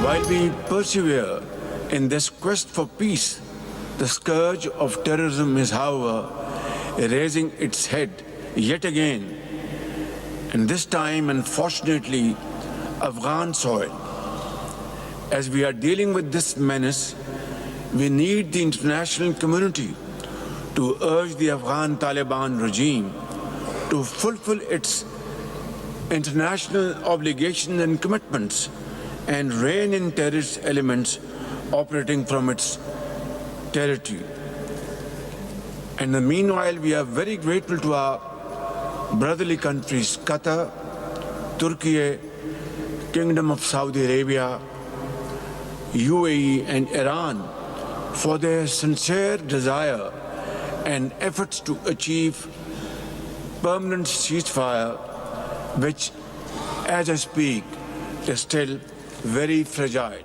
While we persevere in this quest for peace, the scourge of terrorism is, however, raising its head yet again, and this time, unfortunately, Afghan soil. As we are dealing with this menace, we need the international community to urge the Afghan Taliban regime to fulfill its international obligations and commitments and rein in terrorist elements operating from its territory. And meanwhile, we are very grateful to our brotherly countries, Qatar, Turkey, Kingdom of Saudi Arabia, UAE and Iran for their sincere desire and efforts to achieve permanent ceasefire, which, as I speak, is still very fragile.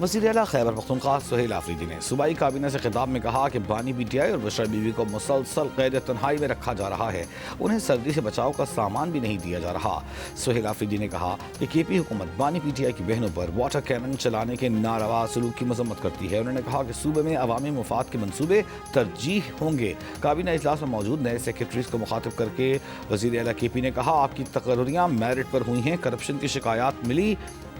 وزیر اعلیٰ خیبر پختونخوا سہیل آفریدی نے صوبائی کابینہ سے خطاب میں کہا کہ بانی پی ٹی آئی اور بشرا بیوی کو مسلسل قید تنہائی میں رکھا جا رہا ہے، انہیں سردی سے بچاؤ کا سامان بھی نہیں دیا جا رہا۔ سہیل آفریدی نے کہا کہ کے پی حکومت بانی پی ٹی آئی کی بہنوں پر واٹر کینن چلانے کے ناروا سلوک کی مذمت کرتی ہے۔ انہوں نے کہا کہ صوبے میں عوامی مفاد کے منصوبے ترجیح ہوں گے۔ کابینہ اجلاس میں موجود نئے سیکرٹریز کو مخاطب کر کے وزیر اعلیٰ کے پی نے کہا آپ کی تقرریاں میرٹ پر ہوئی ہیں، کرپشن کی شکایات ملی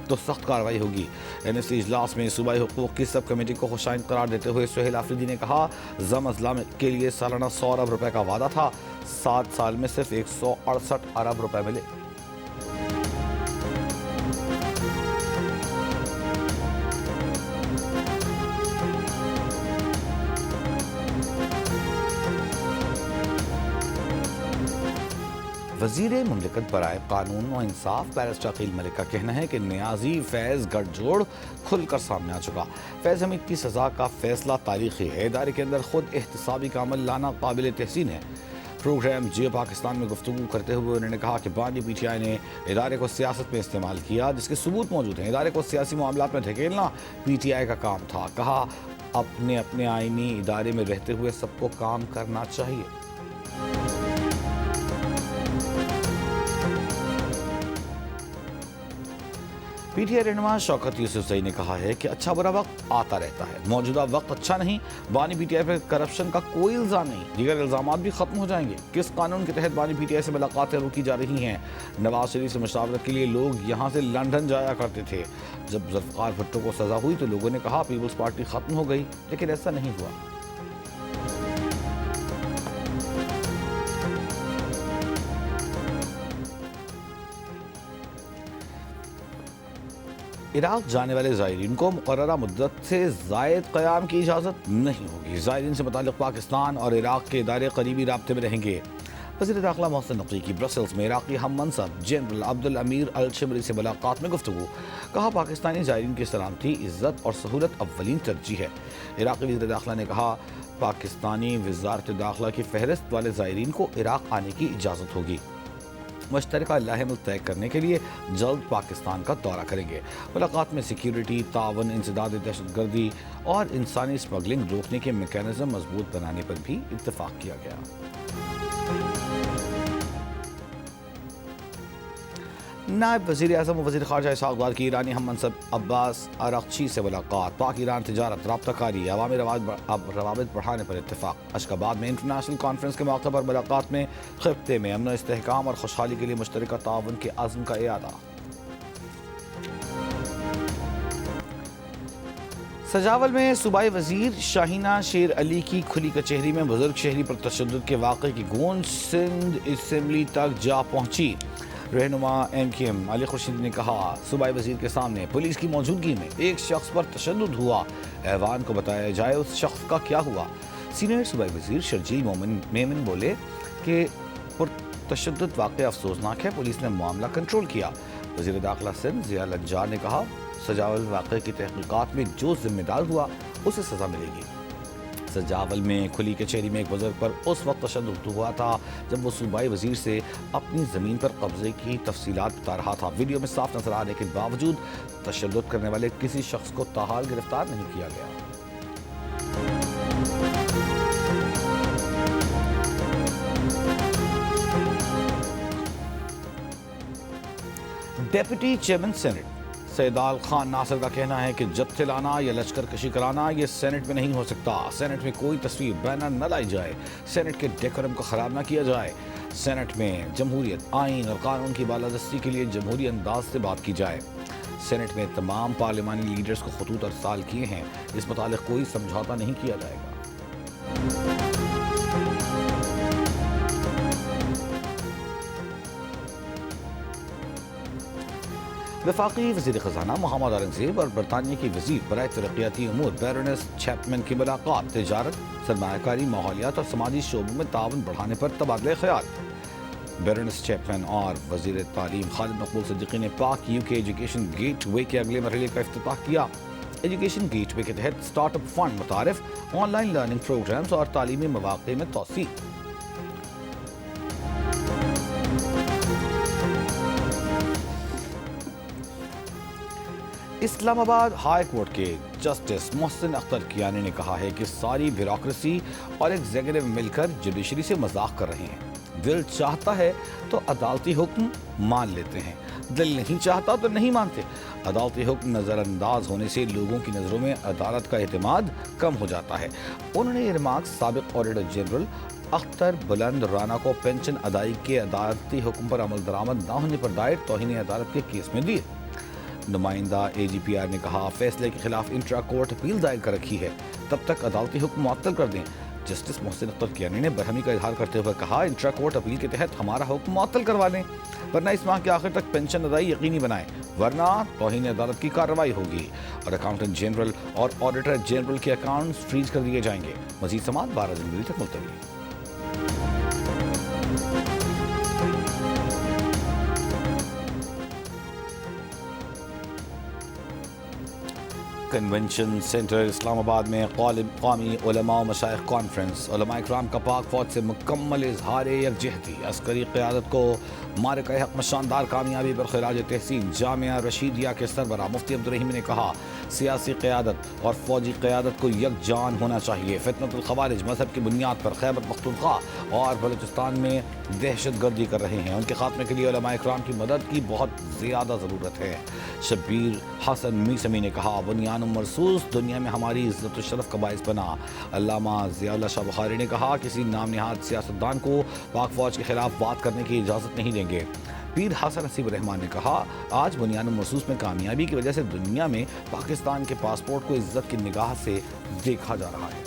تو سخت کارروائی ہوگی۔ این ایس سی اجلاس میں صوبائی حقوق کی سب کمیٹی کو خوش آئند قرار دیتے ہوئے سہیل آفریدی نے کہا زم اضلاع کے لیے سالانہ 100 ارب روپے کا وعدہ تھا، 7 سال میں صرف 168 ارب روپے ملے۔ وزیر مملکت برائے قانون و انصاف بیرسٹر عقیل ملک کا کہنا ہے کہ نیازی فیض گٹھ جوڑ کھل کر سامنے آ چکا۔ فیض حمید کی سزا کا فیصلہ تاریخی ہے، ادارے کے اندر خود احتسابی کا عمل لانا قابل تحسین ہے۔ پروگرام جیو پاکستان میں گفتگو کرتے ہوئے انہوں نے کہا کہ بانی پی ٹی آئی نے ادارے کو سیاست میں استعمال کیا، جس کے ثبوت موجود ہیں۔ ادارے کو سیاسی معاملات میں دھکیلنا پی ٹی آئی کا کام تھا۔ کہا اپنے آئینی ادارے میں رہتے ہوئے سب کو کام کرنا چاہیے۔ پی ٹی آئی رہنما شوکت یوسفزئی نے کہا ہے کہ اچھا برا وقت آتا رہتا ہے، موجودہ وقت اچھا نہیں، بانی P T I per corruption کا کوئی الزام نہیں، دیگر الزامات بھی ختم ہو جائیں گے۔ کس قانون کے تحت بانی پی ٹی آئی سے ملاقاتیں روکی جا رہی ہیں؟ نواز شریف سے مشاورت کے لیے لوگ یہاں سے لندن جایا کرتے تھے۔ جب ذوالفقار بھٹو کو سزا ہوئی تو لوگوں نے کہا پیپلز پارٹی ختم ہو گئی، لیکن ایسا نہیں ہوا۔ عراق جانے والے زائرین کو مقررہ مدت سے زائد قیام کی اجازت نہیں ہوگی۔ زائرین سے متعلق پاکستان اور عراق کے ادارے قریبی رابطے میں رہیں گے۔ وزیر داخلہ محسن نقوی کی برسلز میں عراقی ہم منصب جنرل عبد الامیر الشمری سے ملاقات میں گفتگو۔ کہا پاکستانی زائرین کی سلامتی، عزت اور سہولت اولین ترجیح ہے۔ عراقی وزیر داخلہ نے کہا پاکستانی وزارت داخلہ کی فہرست والے زائرین کو عراق آنے کی اجازت ہوگی۔ مشترکہ لاحمل طے کرنے کے لیے جلد پاکستان کا دورہ کریں گے۔ ملاقات میں سیکیورٹی، تعاون، انسداد دہشت گردی اور انسانی اسمگلنگ روکنے کے میکانزم مضبوط بنانے پر بھی اتفاق کیا گیا۔ نائب وزیر اعظم و وزیر خارجہ اسحاق ڈار کی ایرانی ہم منصب عباس اراغچی سے ملاقات۔ پاک ایران تجارت، رابطہ کاری، عوامی روابط بڑھانے پر اتفاق۔ اشخاباد میں انٹرنیشنل کانفرنس کے موقع پر ملاقات میں خطے میں امن و استحکام اور خوشحالی کے لیے مشترکہ تعاون کے عزم کا اعادہ۔ سجاول میں صوبائی وزیر شاہینہ شیر علی کی کھلی کچہری میں بزرگ شہری پر تشدد کے واقعے کی گونج سندھ اسمبلی تک جا پہنچی۔ رہنما ایم کیو ایم علی خورشیدی نے کہا صوبائی وزیر کے سامنے پولیس کی موجودگی میں ایک شخص پر تشدد ہوا، ایوان کو بتایا جائے اس شخص کا کیا ہوا۔ سینئر صوبائی وزیر شرجیل میمن بولے کہ تشدد واقعہ افسوسناک ہے، پولیس نے معاملہ کنٹرول کیا۔ وزیر داخلہ سندھ ضیاء النجار نے کہا سجاول واقعے کی تحقیقات میں جو ذمہ دار ہوا اسے سزا ملے گی۔ سجاول میں کھلی کچہری میں ایک بزرگ پر اس وقت تشدد ہوا تھا جب وہ صوبائی وزیر سے اپنی زمین پر قبضے کی تفصیلات بتا رہا تھا۔ ویڈیو میں صاف نظر آنے کے باوجود تشدد کرنے والے کسی شخص کو تاحال گرفتار نہیں کیا گیا۔ Deputy chairman senate Saidal Khan ناصر کا کہنا ہے کہ جتھے لانا یا لشکر کشی کرانا یہ سینٹ میں نہیں ہو سکتا۔ سینٹ میں کوئی تصویر بینر نہ لائی جائے، سینٹ کے ڈیکورم کو خراب نہ کیا جائے۔ سینٹ میں جمہوریت، آئین اور قانون کی بالادستی کے لیے جمہوری انداز سے بات کی جائے۔ سینٹ میں تمام پارلیمانی لیڈرز کو خطوط ارسال کیے ہیں، اس متعلق کوئی سمجھوتا نہیں کیا جائے گا۔ وفاقی وزیر خزانہ محمد اورنگزیب اور برطانیہ کی وزیر برائے ترقیاتی امور بیرونس چیپمن کی ملاقات۔ تجارت، سرمایہ کاری، ماحولیات اور سماجی شعبوں میں تعاون بڑھانے پر تبادلہ خیال۔ بیرونس چیپمن اور وزیر تعلیم خالد مقبول صدیقی نے پاک یو کے ایجوکیشن گیٹ وے کے اگلے مرحلے کا افتتاح کیا۔ ایجوکیشن گیٹ وے کے تحت سٹارٹ اپ فنڈ متعارف، آن لائن لرننگ پروگرامز اور تعلیمی مواقع میں توسیع۔ اسلام آباد ہائی کورٹ کے جسٹس محسن اختر کیانی نے کہا ہے کہ ساری بیوروکریسی اور ایگزیکٹو مل کر جوڈیشری سے مذاق کر رہے ہیں. دل چاہتا ہے تو عدالتی حکم مان لیتے ہیں, دل نہیں چاہتا تو نہیں مانتے. عدالتی حکم نظر انداز ہونے سے لوگوں کی نظروں میں عدالت کا اعتماد کم ہو جاتا ہے. انہوں نے یہ ریمارکس سابق آڈیٹر جنرل اختر بلند رانا کو پینشن ادائیگی کے عدالتی حکم پر عمل درآمد نہ ہونے پر دائر توہین عدالت کے کیس میں دیے. نمائندہ اے جی پی آر نے کہا فیصلے کے خلاف انٹرا کورٹ اپیل دائر کر رکھی ہے, تب تک عدالتی حکم معطل کر دیں. جسٹس محسن اختر کیانی نے برہمی کا اظہار کرتے ہوئے کہا انٹرا کورٹ اپیل کے تحت ہمارا حکم معطل کروا لیں, ورنہ اس ماہ کے آخر تک پینشن ادائی یقینی بنائیں, ورنہ توہین عدالت کی کارروائی ہوگی اور اکاؤنٹنٹ جنرل اور آڈیٹر جنرل کے اکاؤنٹس فریز کر دیے جائیں گے. مزید سماعت 12 جنوری تک ملتوی. کنونشن سینٹر اسلام آباد میں قومی علماء و مشائخ کانفرنس. علماء اکرام کا پاک فوج سے مکمل اظہار یکجہتی. عسکری قیادت کو معرکہ حق میں شاندار کامیابی پر خراج تحسین. جامعہ رشیدیہ کے سربراہ مفتی عبدالرحیم نے کہا سیاسی قیادت اور فوجی قیادت کو یکجان ہونا چاہیے. فتنۃ الخوارج مذہب کی بنیاد پر خیبر پختونخوا اور بلوچستان میں دہشت گردی کر رہے ہیں. ان کے خاتمے کے لیے علماء اکرام کی مدد کی بہت زیادہ ضرورت ہے. شبیر حسن میسمی نے کہا بنیان مرصوص دنیا میں ہماری عزت و شرف کا باعث بنا. علامہ ضیاء اللہ شاہ بخاری نے کہا کسی نام نہاد سیاستدان کو پاک فوج کے خلاف بات کرنے کی اجازت نہیں دیں گے. پیر حسن نصیب الرحمان نے کہا آج بنیان مرصوص میں کامیابی کی وجہ سے دنیا میں پاکستان کے پاسپورٹ کو عزت کی نگاہ سے دیکھا جا رہا ہے.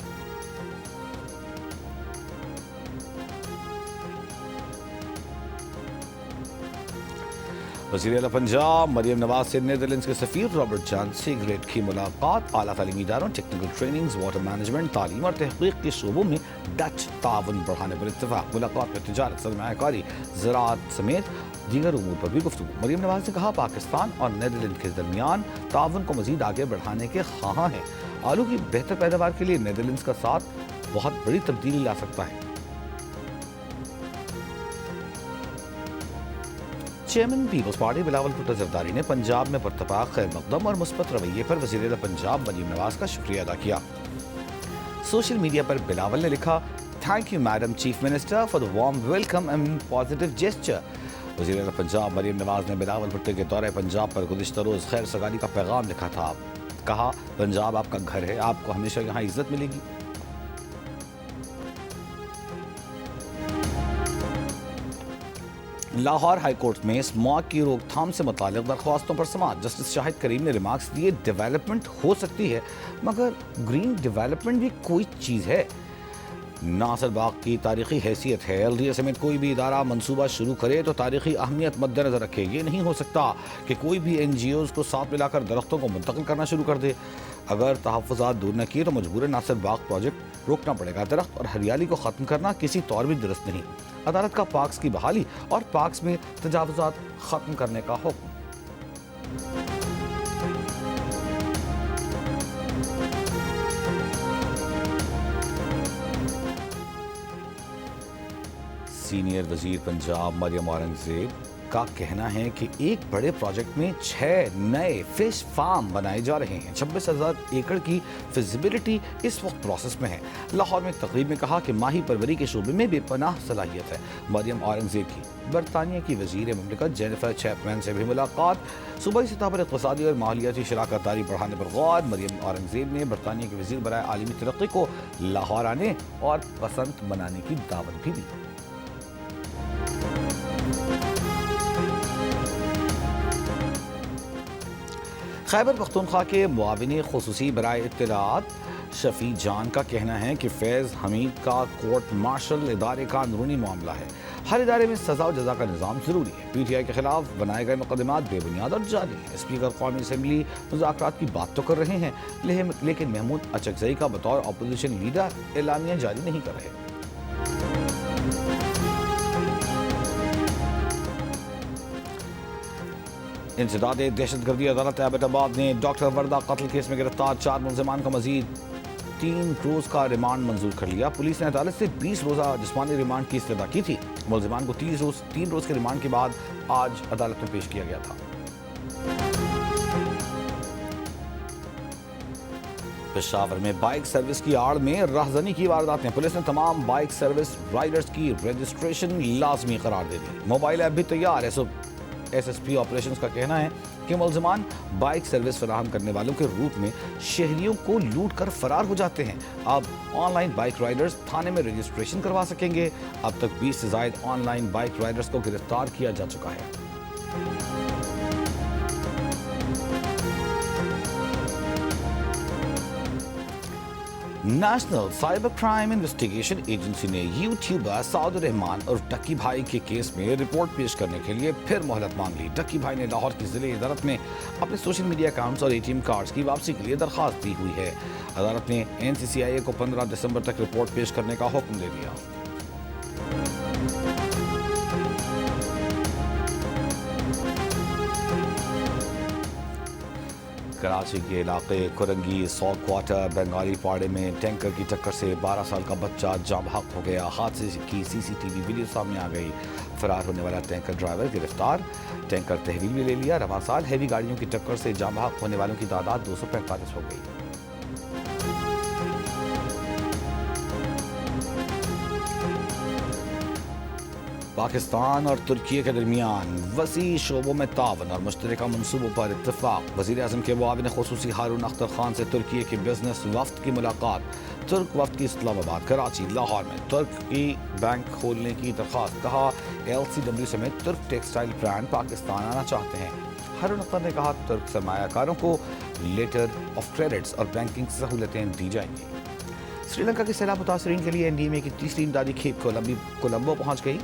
وزیر اعلیٰ پنجاب مریم نواز سے نیدرلینڈز کے سفیر رابرٹ جان سیگریٹ کی ملاقات. اعلیٰ تعلیمی اداروں, ٹیکنیکل ٹریننگز, واٹر مینجمنٹ, تعلیم اور تحقیق کے شعبوں میں ڈچ تعاون بڑھانے پر اتفاق. ملاقات میں تجارت, سرمایہ کاری, زراعت سمیت دیگر امور پر بھی گفتگو. مریم نواز نے کہا پاکستان اور نیدرلینڈ کے درمیان تعاون کو مزید آگے بڑھانے کے خواہاں ہیں. آلو کی بہتر پیداوار کے لیے نیدرلینڈز کا ساتھ بہت بڑی تبدیلی لا سکتا ہے. چیئرمین پیپلز پارٹی بلاول بھٹو زرداری نے پنجاب میں برتپا خیر مقدم اور مثبت رویے پر وزیر اعلیٰ پنجاب مریم نواز کا شکریہ ادا کیا. سوشل میڈیا پر بلاول نے لکھا thank you madam chief minister for the warm welcome and positive gesture. وزیر اعلیٰ پنجاب مریم نواز نے بلاول بھٹو کے دورہ پنجاب پر گزشتہ روز خیر سگالی کا پیغام لکھا تھا. کہا پنجاب آپ کا گھر ہے, آپ کو ہمیشہ یہاں عزت ملے گی. لاہور ہائی کورٹ میں اسموگ کی روک تھام سے متعلق درخواستوں پر سماعت. جسٹس شاہد کریم نے ریمارکس دیے ڈیولپمنٹ ہو سکتی ہے مگر گرین ڈیولپمنٹ بھی کوئی چیز ہے. ناصر باغ کی تاریخی حیثیت ہے. LDA سمیت کوئی بھی ادارہ منصوبہ شروع کرے تو تاریخی اہمیت مد نظر رکھے. یہ نہیں ہو سکتا کہ کوئی بھی NGOs کو ساتھ ملا کر درختوں کو منتقل کرنا شروع کر دے. اگر تحفظات دور نہ کیے تو مجبوراً ناصر باغ پروجیکٹ روکنا پڑے گا. درخت اور ہریالی کو ختم کرنا کسی طور بھی درست نہیں. عدالت کا پارکس کی بحالی اور پارکس میں تجاوزات ختم کرنے کا حکم. سینئر وزیر پنجاب مریم اورنگزیب کا کہنا ہے کہ ایک بڑے پروجیکٹ میں 6 نئے فش فارم بنائے جا رہے ہیں. 26,000 ایکڑ کی فیزیبلٹی اس وقت پروسیس میں ہے. لاہور میں ایک تقریب میں کہا کہ ماہی پروری کے شعبے میں بے پناہ صلاحیت ہے. مریم اورنگزیب کی برطانیہ کی وزیر مملکت جینیفر چیپمین سے بھی ملاقات. صوبائی سطح پر اقتصادی اور ماحولیاتی شراکت داری بڑھانے پر غور. مریم اورنگزیب نے برطانیہ کے وزیر برائے عالمی ترقی کو لاہور آنے اور بسنت منانے کی دعوت بھی دی. خیبر پختونخوا کے معاون خصوصی برائے اطلاعات شفیع جان کا کہنا ہے کہ فیض حمید کا کورٹ مارشل ادارے کا اندرونی معاملہ ہے. ہر ادارے میں سزا و جزا کا نظام ضروری ہے. PTI کے خلاف بنائے گئے مقدمات بے بنیاد اور جعلی ہیں. اسپیکر قومی اسمبلی مذاکرات کی بات تو کر رہے ہیں لیکن محمود اچکزئی کا بطور اپوزیشن لیڈر اعلامیہ جاری نہیں کر رہے. انسداد دہشت گردی عدالت ایبٹ آباد نے ڈاکٹر وردہ قتل کیس میں گرفتار 4 ملزمان کا مزید 3 روز کا ریمانڈ منظور کر لیا. پولیس نے عدالت سے 20 روزہ جسمانی ریمانڈ کی استدعا کی تھی. ملزمان کو 3 روز کے ریمانڈ کے بعد آج عدالت میں پیش کیا گیا تھا. پشاور میں بائک سروس کی آڑ میں راہزنی کی وارداتیں، پولیس نے تمام بائک سروس رائڈرز کی رجسٹریشن لازمی قرار دے دی۔ موبائل ایپ بھی تیار ہے۔ ایس ایس پی آپریشنز کا کہنا ہے کہ ملزمان بائک سروس فراہم کرنے والوں کے روپ میں شہریوں کو لوٹ کر فرار ہو جاتے ہیں۔ اب آن لائن بائک رائڈرز تھانے میں رجسٹریشن کروا سکیں گے۔ اب تک 20 سے زائد آن لائن بائک رائڈرز کو گرفتار کیا جا چکا ہے۔ National cyber crime investigation agency نے یوٹیوبر سعود الرحمان اور ڈکی بھائی کے کیس میں رپورٹ پیش کرنے کے لیے پھر مہلت مانگ لی۔ ڈکی بھائی نے لاہور کی ضلعی عدالت میں اپنے سوشل میڈیا اکاؤنٹس اور ATM کارڈز کی واپسی کے لیے درخواست دی ہوئی ہے۔ عدالت نے NCCIA کو 15 دسمبر تک رپورٹ پیش کرنے کا حکم دے دیا۔ کراچی کے علاقے کرنگی سو کوارٹر بنگالی پاڑے میں ٹینکر کی ٹکر سے 12 سال کا بچہ جاں بحق ہو گیا۔ حادثے کی CCTV ویڈیو سامنے آ گئی۔ فرار ہونے والا ٹینکر ڈرائیور گرفتار۔ ٹینکر تحویل بھی لے لیا۔ رواں سال ہیوی گاڑیوں کی ٹکر سے جاں بحق ہونے والوں کی تعداد 245 ہو گئی۔ پاکستان اور ترکی کے درمیان وسیع شعبوں میں تعاون اور مشترکہ منصوبوں پر اتفاق۔ وزیر اعظم کے معاون خصوصی ہارون اختر خان سے ترکی کے بزنس وفد کی ملاقات۔ ترک وفد کی اسلام آباد، کراچی، لاہور میں ترکی بینک کھولنے کی درخواست۔ کہا LCW سمیت ترک ٹیکسٹائل برانڈ پاکستان آنا چاہتے ہیں۔ ہارون اختر نے کہا ترک سرمایہ کاروں کو لیٹر آف کریڈٹس اور بینکنگ سہولتیں دی جائیں گی۔ سری لنکا کے سیلاب متاثرین کے لیے NDMA کی تیسری امدادی کھیپ کولمبو پہنچ گئی۔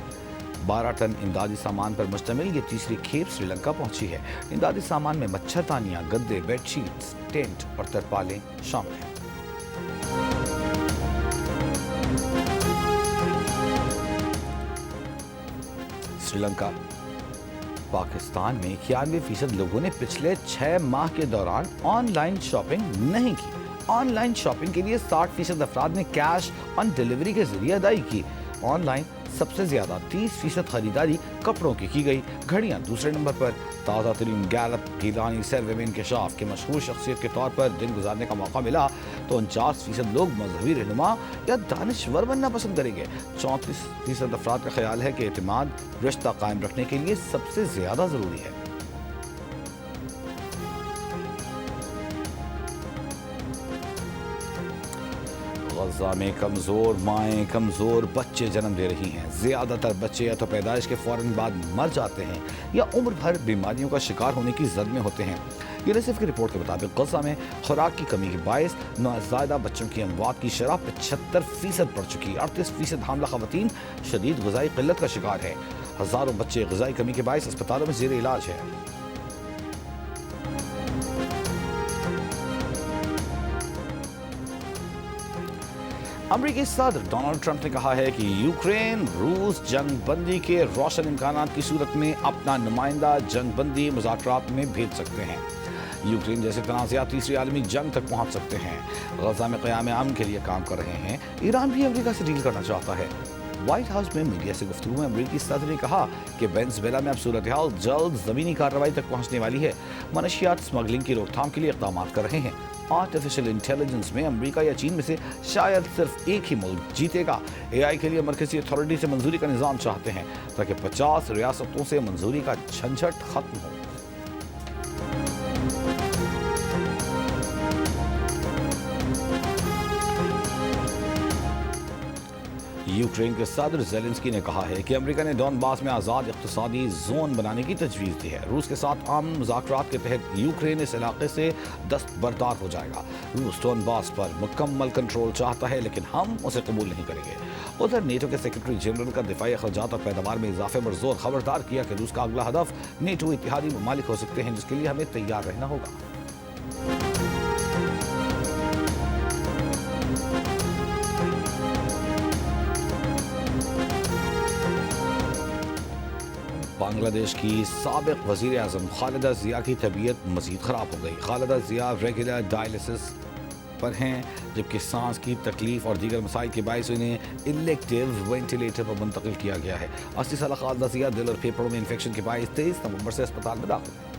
12 ٹن امدادی سامان پر مشتمل یہ تیسری کھیپ سری لنکا پہنچی ہے۔ امدادی سامان میں مچھردانیاں، گدے، بیڈ شیٹس، ٹینٹ اور ترپالیں شامل ہیں۔ سری لنکا پاکستان میں 91% لوگوں نے پچھلے 6 ماہ کے دوران آن لائن شاپنگ نہیں کی۔ آن لائن شاپنگ کے لیے 60% افراد نے کیش آن ڈیلیوری کے ذریعے ادائی کی۔ آن لائن سب سے زیادہ 30% خریداری کپڑوں کی گئی۔ گھڑیاں دوسرے نمبر پر۔ تازہ ترین گیلپ گیلانی سروے میں انکشاف کے مشہور شخصیت کے طور پر دن گزارنے کا موقع ملا تو 49% لوگ مذہبی رہنما یا دانشور بننا پسند کریں گے۔ 34% افراد کا خیال ہے کہ اعتماد رشتہ قائم رکھنے کے لیے سب سے زیادہ ضروری ہے۔ غزہ میں کمزور مائیں کمزور بچے جنم دے رہی ہیں۔ زیادہ تر بچے یا تو پیدائش کے فوراً بعد مر جاتے ہیں یا عمر بھر بیماریوں کا شکار ہونے کی زد میں ہوتے ہیں۔ یونیسیف کی رپورٹ کے مطابق غزہ میں خوراک کی کمی کے باعث نوزائیدہ بچوں کی اموات کی شرح 75% بڑھ چکی۔ 38% حاملہ خواتین شدید غذائی قلت کا شکار ہیں۔ ہزاروں بچے غذائی کمی کے باعث اسپتالوں میں زیر علاج ہیں۔ امریکی صدر ڈونلڈ ٹرمپ نے کہا ہے کہ یوکرین روس جنگ بندی کے روشن امکانات کی صورت میں اپنا نمائندہ جنگ بندی مذاکرات میں بھیج سکتے ہیں۔ یوکرین جیسے تنازعات تیسری عالمی جنگ تک پہنچ سکتے ہیں۔ غزہ میں قیام امن کے لیے کام کر رہے ہیں۔ ایران بھی امریکہ سے ڈیل کرنا چاہتا ہے۔ وائٹ ہاؤس میں میڈیا سے گفتگو میں امریکی صدر نے کہا کہ وینزویلا میں اب صورتحال جلد زمینی کارروائی تک پہنچنے والی ہے۔ منشیات سمگلنگ کی روک تھام کے لیے اقدامات کر رہے ہیں۔ آرٹیفیشل انٹیلیجنس میں امریکا یا چین میں سے شاید صرف ایک ہی ملک جیتے گا۔ AI کے لیے مرکزی اتھارٹی سے منظوری کا نظام چاہتے ہیں تاکہ 50 ریاستوں سے منظوری کا جھنجھٹ ختم ہو۔ یوکرین کے صدر زیلنسکی نے کہا ہے کہ امریکہ نے ڈونباس میں آزاد اقتصادی زون بنانے کی تجویز دی ہے۔ روس کے ساتھ عام مذاکرات کے تحت یوکرین اس علاقے سے دستبردار ہو جائے گا۔ روس ڈونباس پر مکمل کنٹرول چاہتا ہے لیکن ہم اسے قبول نہیں کریں گے۔ ادھر نیٹو کے سیکرٹری جنرل کا دفاعی اخراجات اور پیداوار میں اضافے پر زور خبردار کیا کہ روس کا اگلا ہدف نیٹو اتحادی ممالک ہو سکتے ہیں جس کے لیے ہمیں تیار رہنا ہوگا۔ بنگلہ دیش کی سابق وزیر اعظم خالدہ ضیاء کی طبیعت مزید خراب ہو گئی۔ خالدہ ضیاء ریگولر ڈائلسس پر ہیں جبکہ سانس کی تکلیف اور دیگر مسائل کے باعث انہیں الیکٹیو وینٹیلیٹر پر منتقل کیا گیا ہے۔ 80 سالہ خالدہ ضیاء دل اور پھیپھڑوں میں انفیکشن کے باعث 23 نومبر سے اسپتال میں داخل ہیں۔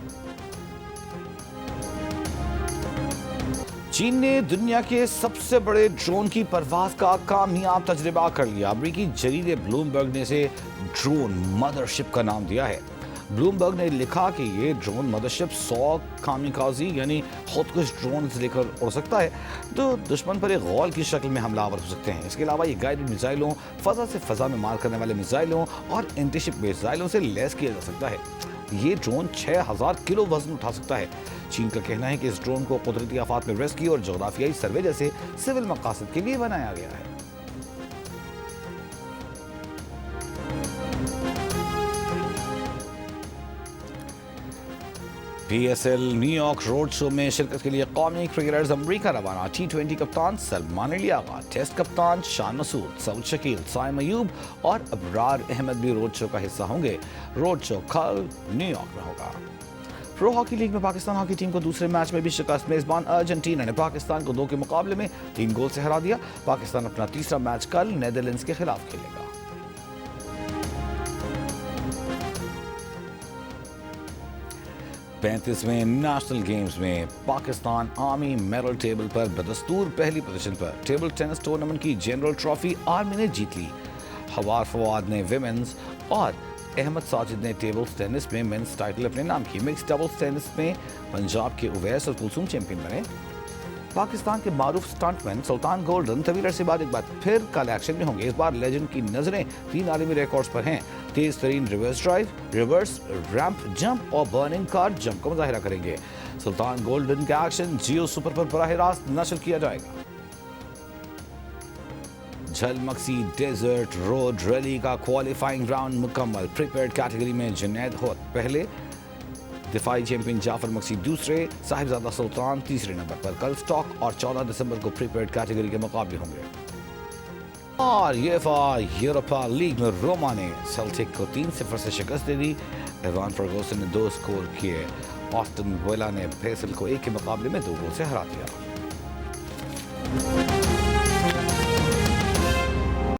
چین نے دنیا کے سب سے بڑے ڈرون کی پرواز کا کامیاب تجربہ کر لیا. امریکی جریدے بلومبرگ نے اسے ڈرون مدرشپ کا نام دیا ہے. بلومبرگ نے لکھا کہ یہ ڈرون مدرشپ 100 کامیکازی یعنی خودکش ڈرونز لے کر اڑ سکتا ہے تو دشمن پر ایک غول کی شکل میں حملہ آور ہو سکتے ہیں. اس کے علاوہ یہ گائیڈڈ میزائلوں، فضا سے فضا میں مار کرنے والے میزائلوں اور اینٹی شپ میزائلوں سے لیس کیا جا سکتا ہے. یہ ڈرون 6000 کلو وزن اٹھا سکتا ہے. چین کا کہنا ہے کہ اس ڈرون کو قدرتی آفات میں ریسکیو اور جغرافیائی سروے جیسے سول مقاصد کے لیے بنایا گیا ہے. P S L new York road show میں شرکت کے لیے قومی کرکٹرز امریکہ روانہ. T20 کپتان سلمان علی آغا، ٹیسٹ کپتان شان مسعود، سعود شکیل، سائم ایوب اور ابرار احمد بھی روڈ شو کا حصہ ہوں گے. روڈ شو کل نیو یارک میں ہوگا. پرو ہاکی لیگ میں پاکستان ہاکی ٹیم کو دوسرے میچ میں بھی شکست. میزبان ارجنٹینا نے پاکستان کو 2 کے مقابلے میں 3 گول سے ہرا دیا. پاکستان اپنا تیسرا میچ کل نیدرلینڈز کے خلاف کھیلے گا. 35ویں نیشنل گیمز میں پاکستان آرمی میڈل ٹیبل پر بدستور پہلی پوزیشن پر. ٹیبل ٹینس ٹورنامنٹ کی جنرل ٹرافی آرمی نے جیت لی. حوار فواد نے ویمنز اور احمد ساجد نے ٹیبل ٹینس میں مینز ٹائٹل اپنے نام کی. مکس ڈبل ٹینس میں پنجاب کے اویس اور کلثوم چیمپئن بنے. پاکستان کے معروف سٹنٹ مین سلطان گولڈن طویل عرصے بعد ایک بار پھر کل ایکشن میں ہوں گے. اس بار لیجنڈ کی نظریں 3 عالمی ریکارڈز پر ہیں. تیز ترین reverse drive, reverse ramp jump اور برننگ کار جمپ کا مظاہرہ کریں گے. سلطان گولڈن کا ایکشن جیو سپر پر براہ راست نشر کیا جائے گا. Jhal Magsi desert road rally کا کوالیفائنگ راؤنڈ مکمل. پریپیئرڈ کیٹیگری میں جنید ہوت پہلے، دفاعی چیمپئن جعفر مکسی دوسرے، صاحبزادہ سلطان تیسرے نمبر پر. کل سٹاک اور 14 دسمبر کو پریپیئرڈ کیٹیگری کے مقابلے ہوں گے. اور یوفا یوروپا لیگ میں روما نے سیلٹک کو 3-0 سے شکست دے دی. ایوان فرگوسن نے 2 اسکور کیے. آسٹن ویلا نے بیسل کو 1 کے مقابلے میں 2 گول سے ہرا دیا.